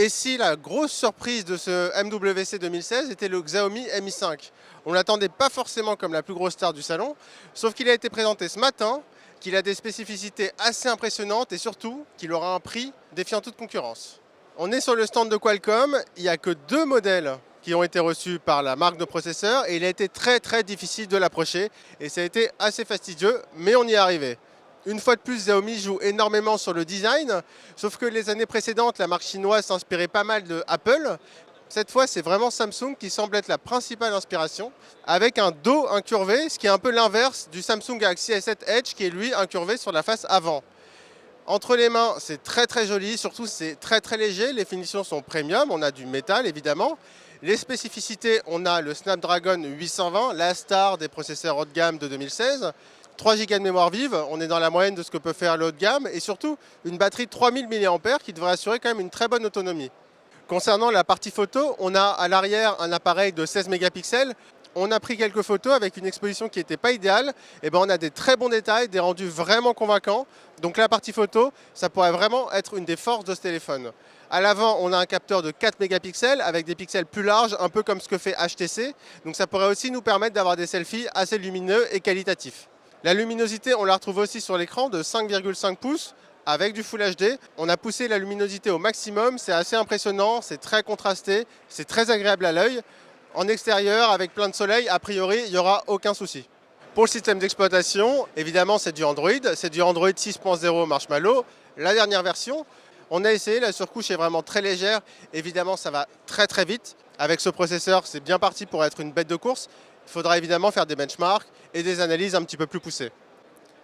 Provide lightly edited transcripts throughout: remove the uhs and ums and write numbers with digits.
Et si la grosse surprise de ce MWC 2016 était le Xiaomi Mi 5. On ne l'attendait pas forcément comme la plus grosse star du salon, sauf qu'il a été présenté ce matin, qu'il a des spécificités assez impressionnantes et surtout qu'il aura un prix défiant toute concurrence. On est sur le stand de Qualcomm, il n'y a que 2 modèles qui ont été reçus par la marque de processeurs et il a été très difficile de l'approcher et ça a été assez fastidieux, mais on y est arrivé. Une fois de plus, Xiaomi joue énormément sur le design, sauf que les années précédentes, la marque chinoise s'inspirait pas mal de Apple. Cette fois, c'est vraiment Samsung qui semble être la principale inspiration, avec un dos incurvé, ce qui est un peu l'inverse du Samsung Galaxy S7 Edge, qui est lui incurvé sur la face avant. Entre les mains, c'est très joli, surtout c'est très léger, les finitions sont premium, on a du métal évidemment. Les spécificités, on a le Snapdragon 820, la star des processeurs haut de gamme de 2016. 3 Go de mémoire vive, on est dans la moyenne de ce que peut faire le haut de gamme, et surtout une batterie de 3000 mAh qui devrait assurer quand même une très bonne autonomie. Concernant la partie photo, on a à l'arrière un appareil de 16 mégapixels. On a pris quelques photos avec une exposition qui n'était pas idéale. Et on a des très bons détails, des rendus vraiment convaincants. Donc la partie photo, ça pourrait vraiment être une des forces de ce téléphone. À l'avant, on a un capteur de 4 mégapixels avec des pixels plus larges, un peu comme ce que fait HTC. Donc ça pourrait aussi nous permettre d'avoir des selfies assez lumineux et qualitatifs. La luminosité, on la retrouve aussi sur l'écran de 5,5 pouces avec du Full HD. On a poussé la luminosité au maximum, c'est assez impressionnant, c'est très contrasté, c'est très agréable à l'œil. En extérieur, avec plein de soleil, a priori, il n'y aura aucun souci. Pour le système d'exploitation, évidemment, c'est du Android 6.0 Marshmallow, la dernière version. On a essayé, la surcouche est vraiment très légère. Évidemment, ça va très vite. Avec ce processeur, c'est bien parti pour être une bête de course. Il faudra évidemment faire des benchmarks et des analyses un petit peu plus poussées.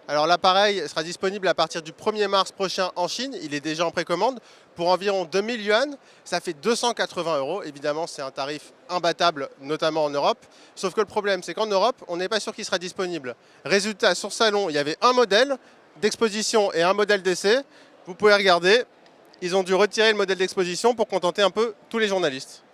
Alors l'appareil sera disponible à partir du 1er mars prochain en Chine. Il est déjà en précommande pour environ 2000 yuan. Ça fait 280 €. Évidemment, c'est un tarif imbattable, notamment en Europe. Sauf que le problème, c'est qu'en Europe, on n'est pas sûr qu'il sera disponible. Résultat, sur Salon, il y avait un modèle d'exposition et un modèle d'essai. Vous pouvez regarder. Ils ont dû retirer le modèle d'exposition pour contenter un peu tous les journalistes.